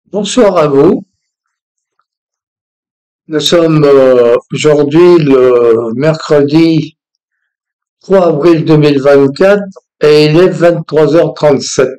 Bonsoir à vous. Nous sommes aujourd'hui le mercredi 3 avril 2024 et il est 23h37.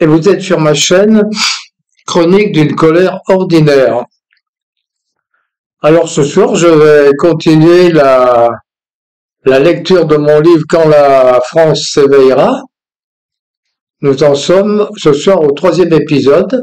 Et vous êtes sur ma chaîne Chronique d'une colère ordinaire. Alors ce soir, je vais continuer la lecture de mon livre Quand la France s'éveillera. Nous en sommes ce soir au troisième épisode.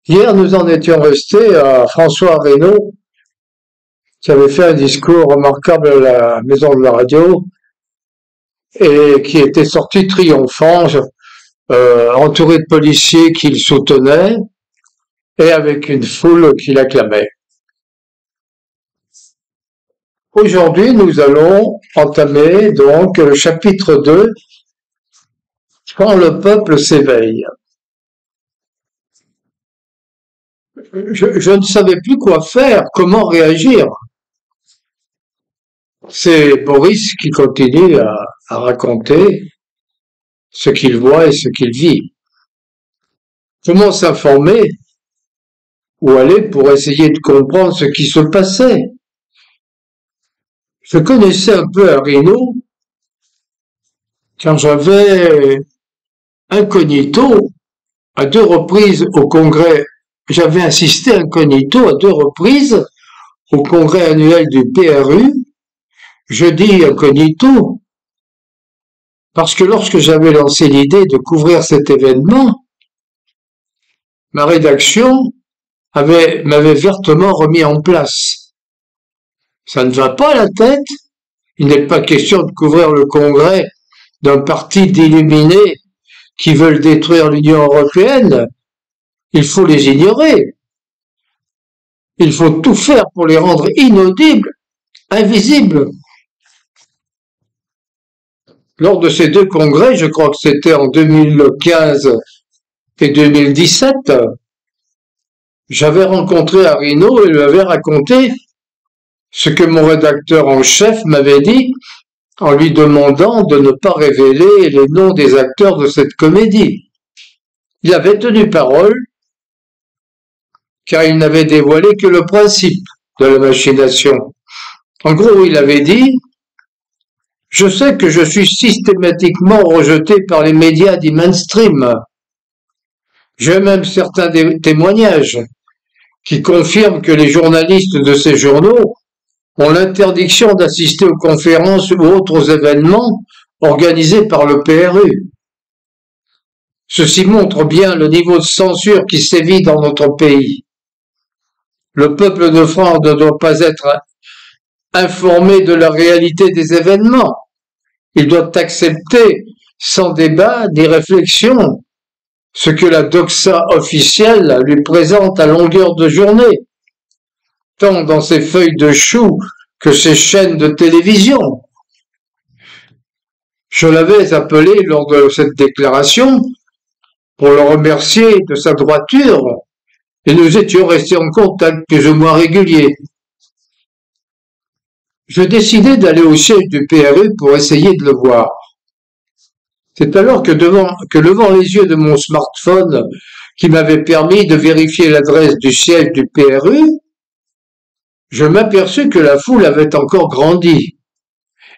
Hier, nous en étions restés à François Reynaud, qui avait fait un discours remarquable à la Maison de la Radio et qui était sorti triomphant, entouré de policiers qui le soutenaient et avec une foule qui l'acclamait. Aujourd'hui, nous allons entamer donc le chapitre 2, Quand le peuple s'éveille. Je ne savais plus quoi faire, comment réagir. C'est Boris qui continue à raconter ce qu'il voit et ce qu'il vit. Comment s'informer ou aller pour essayer de comprendre ce qui se passait. Je connaissais un peu Arino car j'avais incognito à deux reprises au congrès. J'avais assisté incognito à deux reprises au congrès annuel du PRU. Je dis incognito parce que lorsque j'avais lancé l'idée de couvrir cet événement, ma rédaction m'avait vertement remis en place. Ça ne va pas la tête. Il n'est pas question de couvrir le congrès d'un parti d'illuminés qui veulent détruire l'Union européenne. Il faut les ignorer. Il faut tout faire pour les rendre inaudibles, invisibles. Lors de ces deux congrès, je crois que c'était en 2015 et 2017, j'avais rencontré Arino et lui avais raconté ce que mon rédacteur en chef m'avait dit en lui demandant de ne pas révéler les noms des acteurs de cette comédie. Il avait tenu parole, car il n'avait dévoilé que le principe de la machination. En gros, il avait dit « Je sais que je suis systématiquement rejeté par les médias dits mainstream. J'ai même certains témoignages qui confirment que les journalistes de ces journaux ont l'interdiction d'assister aux conférences ou autres événements organisés par le PRU. Ceci montre bien le niveau de censure qui sévit dans notre pays. Le peuple de France ne doit pas être informé de la réalité des événements. Il doit accepter, sans débat ni réflexion, ce que la doxa officielle lui présente à longueur de journée, tant dans ses feuilles de chou que ses chaînes de télévision. Je l'avais appelé lors de cette déclaration pour le remercier de sa droiture et nous étions restés en contact plus ou moins régulier. Je décidai d'aller au siège du PRU pour essayer de le voir. C'est alors que levant les yeux de mon smartphone qui m'avait permis de vérifier l'adresse du siège du PRU, je m'aperçus que la foule avait encore grandi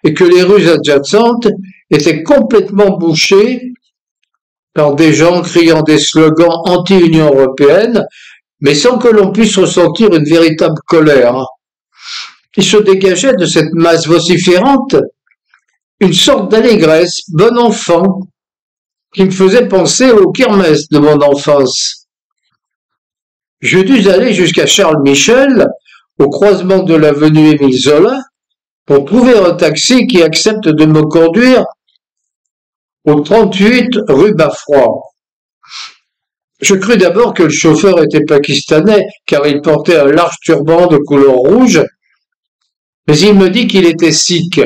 et que les rues adjacentes étaient complètement bouchées par des gens criant des slogans anti-Union européenne, mais sans que l'on puisse ressentir une véritable colère. Il se dégageait de cette masse vociférante une sorte d'allégresse, bon enfant, qui me faisait penser aux kermesses de mon enfance. Je dus aller jusqu'à Charles Michel, au croisement de l'avenue Émile Zola, pour trouver un taxi qui accepte de me conduire au 38 rue Baffroy. Je crus d'abord que le chauffeur était pakistanais, car il portait un large turban de couleur rouge, mais il me dit qu'il était sikh,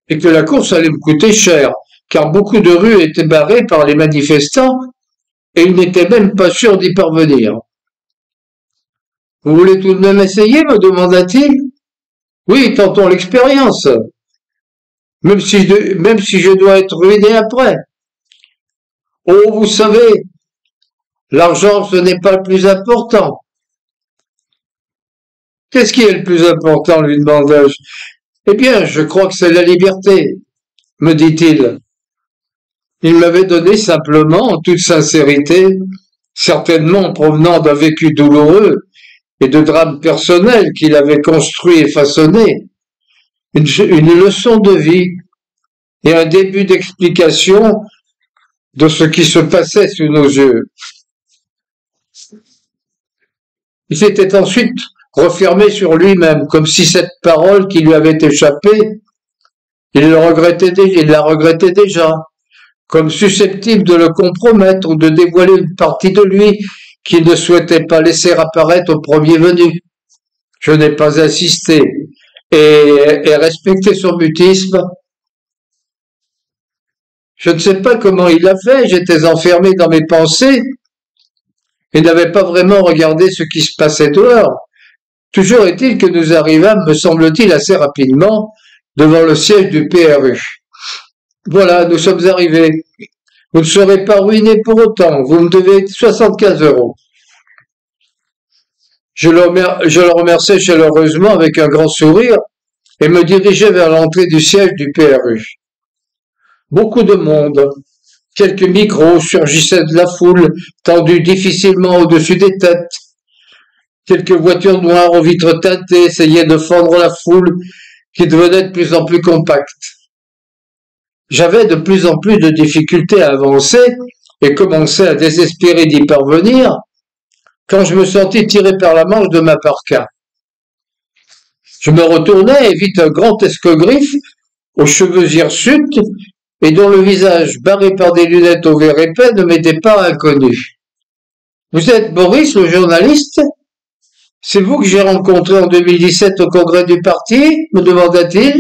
et que la course allait me coûter cher, car beaucoup de rues étaient barrées par les manifestants, et il n'était même pas sûr d'y parvenir. « Vous voulez tout de même essayer ?» me demanda-t-il. « Oui, tentons l'expérience, même si je dois être ruiné après. »« Oh, vous savez, L'argent, ce n'est pas le plus important. Qu'est-ce qui est le plus important, lui demandai-je. Eh bien, je crois que c'est la liberté, me dit-il. Il m'avait donné simplement, en toute sincérité, certainement provenant d'un vécu douloureux et de drames personnels qu'il avait construit et façonné, une leçon de vie et un début d'explication de ce qui se passait sous nos yeux. Il s'était ensuite refermé sur lui-même, comme si cette parole qui lui avait échappé, il la regrettait déjà, comme susceptible de le compromettre ou de dévoiler une partie de lui qu'il ne souhaitait pas laisser apparaître au premier venu. Je n'ai pas insisté et respecté son mutisme. Je ne sais pas comment il a fait, j'étais enfermé dans mes pensées et n'avais pas vraiment regardé ce qui se passait dehors. Toujours est-il que nous arrivâmes, me semble-t-il, assez rapidement devant le siège du PRU. Voilà, nous sommes arrivés. Vous ne serez pas ruiné pour autant, vous me devez 75 €. Je le remerciai chaleureusement avec un grand sourire et me dirigeai vers l'entrée du siège du PRU. Beaucoup de monde. Quelques micros surgissaient de la foule, tendus difficilement au-dessus des têtes. Quelques voitures noires aux vitres teintées essayaient de fendre la foule qui devenait de plus en plus compacte. J'avais de plus en plus de difficultés à avancer et commençais à désespérer d'y parvenir quand je me sentis tiré par la manche de ma parka. Je me retournai et vis un grand escogriffe aux cheveux hirsutes et dont le visage barré par des lunettes au verre épais ne m'était pas inconnu. « Vous êtes Boris, le journaliste ? C'est vous que j'ai rencontré en 2017 au congrès du parti ?» me demanda-t-il.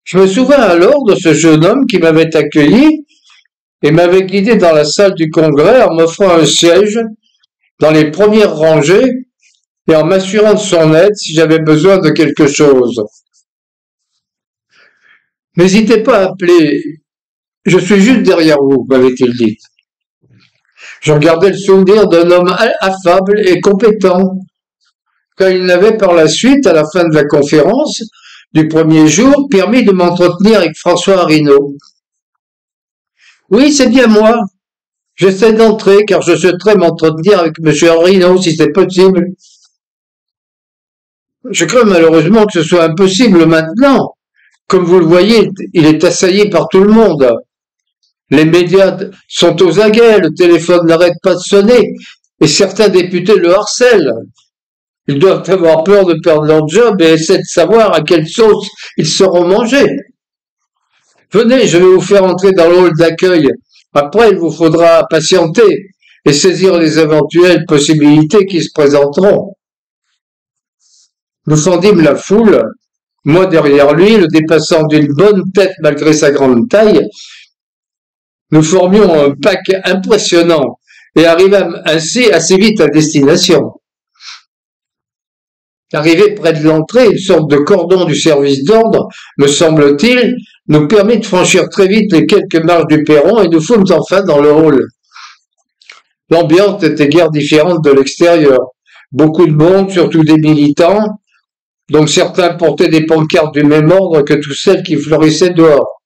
Je me souviens alors de ce jeune homme qui m'avait accueilli et m'avait guidé dans la salle du congrès en m'offrant un siège dans les premières rangées et en m'assurant de son aide si j'avais besoin de quelque chose. « N'hésitez pas à appeler, je suis juste derrière vous, m'avait-il dit. » J'en gardais le souvenir d'un homme affable et compétent, quand il m'avait par la suite, à la fin de la conférence du premier jour, permis de m'entretenir avec François Arinault. « Oui, c'est bien moi. J'essaie d'entrer car je souhaiterais m'entretenir avec M. Arinault si c'est possible. » Je crains malheureusement que ce soit impossible maintenant. Comme vous le voyez, il est assailli par tout le monde. Les médias sont aux aguets, le téléphone n'arrête pas de sonner, et certains députés le harcèlent. Ils doivent avoir peur de perdre leur job et essaient de savoir à quelle sauce ils seront mangés. Venez, je vais vous faire entrer dans le hall d'accueil. Après, il vous faudra patienter et saisir les éventuelles possibilités qui se présenteront. Nous fendîmes la foule, moi derrière lui, le dépassant d'une bonne tête malgré sa grande taille. Nous formions un pack impressionnant et arrivâmes ainsi assez vite à destination. Arrivé près de l'entrée, une sorte de cordon du service d'ordre, me semble-t-il, nous permit de franchir très vite les quelques marches du perron et nous fûmes enfin dans le hall. L'ambiance était guère différente de l'extérieur. Beaucoup de monde, surtout des militants, dont certains portaient des pancartes du même ordre que toutes celles qui fleurissaient dehors.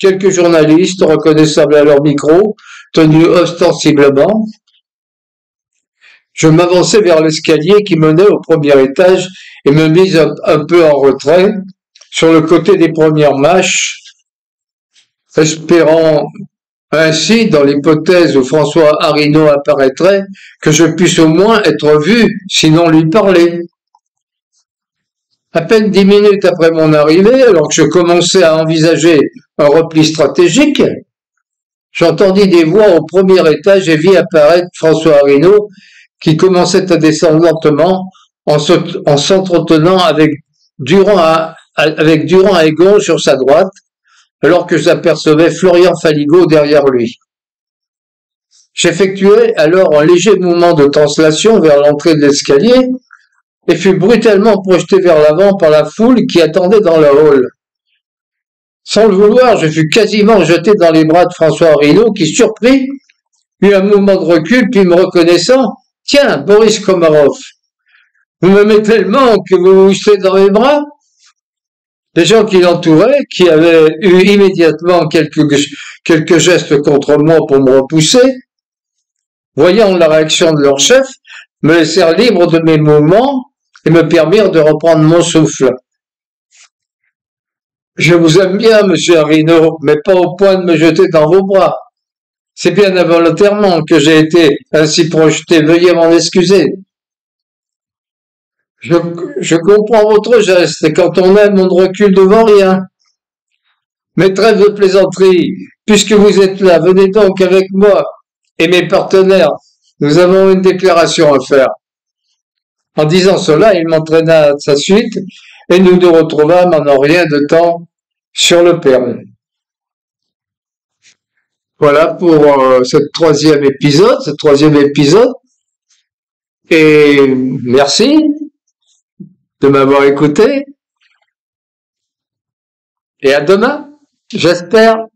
Quelques journalistes reconnaissables à leur micro, tenus ostensiblement. Je m'avançai vers l'escalier qui menait au premier étage et me mis un peu en retrait, sur le côté des premières marches, espérant ainsi, dans l'hypothèse où François Arinault apparaîtrait, que je puisse au moins être vu, sinon lui parler. À peine 10 minutes après mon arrivée, alors que je commençais à envisager un repli stratégique, j'entendis des voix au premier étage et vis apparaître François Arinault qui commençait à descendre lentement en s'entretenant avec Durand à gauche sur sa droite, alors que j'apercevais Florian Phaligot derrière lui. J'effectuai alors un léger mouvement de translation vers l'entrée de l'escalier et fut brutalement projeté vers l'avant par la foule qui attendait dans le hall. Sans le vouloir, je fus quasiment jeté dans les bras de François Arinault qui, surpris, eu un moment de recul, puis me reconnaissant, tiens, Boris Komarov, vous m'aimez tellement que vous vous jetez dans mes bras. Les gens qui l'entouraient, qui avaient eu immédiatement quelques gestes contre moi pour me repousser, voyant la réaction de leur chef, me laissèrent libre de mes mouvements et me permirent de reprendre mon souffle. Je vous aime bien, monsieur Arino, mais pas au point de me jeter dans vos bras. C'est bien involontairement que j'ai été ainsi projeté. Veuillez m'en excuser. Je comprends votre geste, et quand on aime, on ne recule devant rien. Mais trêve de plaisanterie, puisque vous êtes là, venez donc avec moi et mes partenaires. Nous avons une déclaration à faire. En disant cela, il m'entraîna à sa suite, et nous nous retrouvâmes en rien de temps sur le perron. Voilà pour ce troisième épisode. Et merci de m'avoir écouté. Et à demain, j'espère.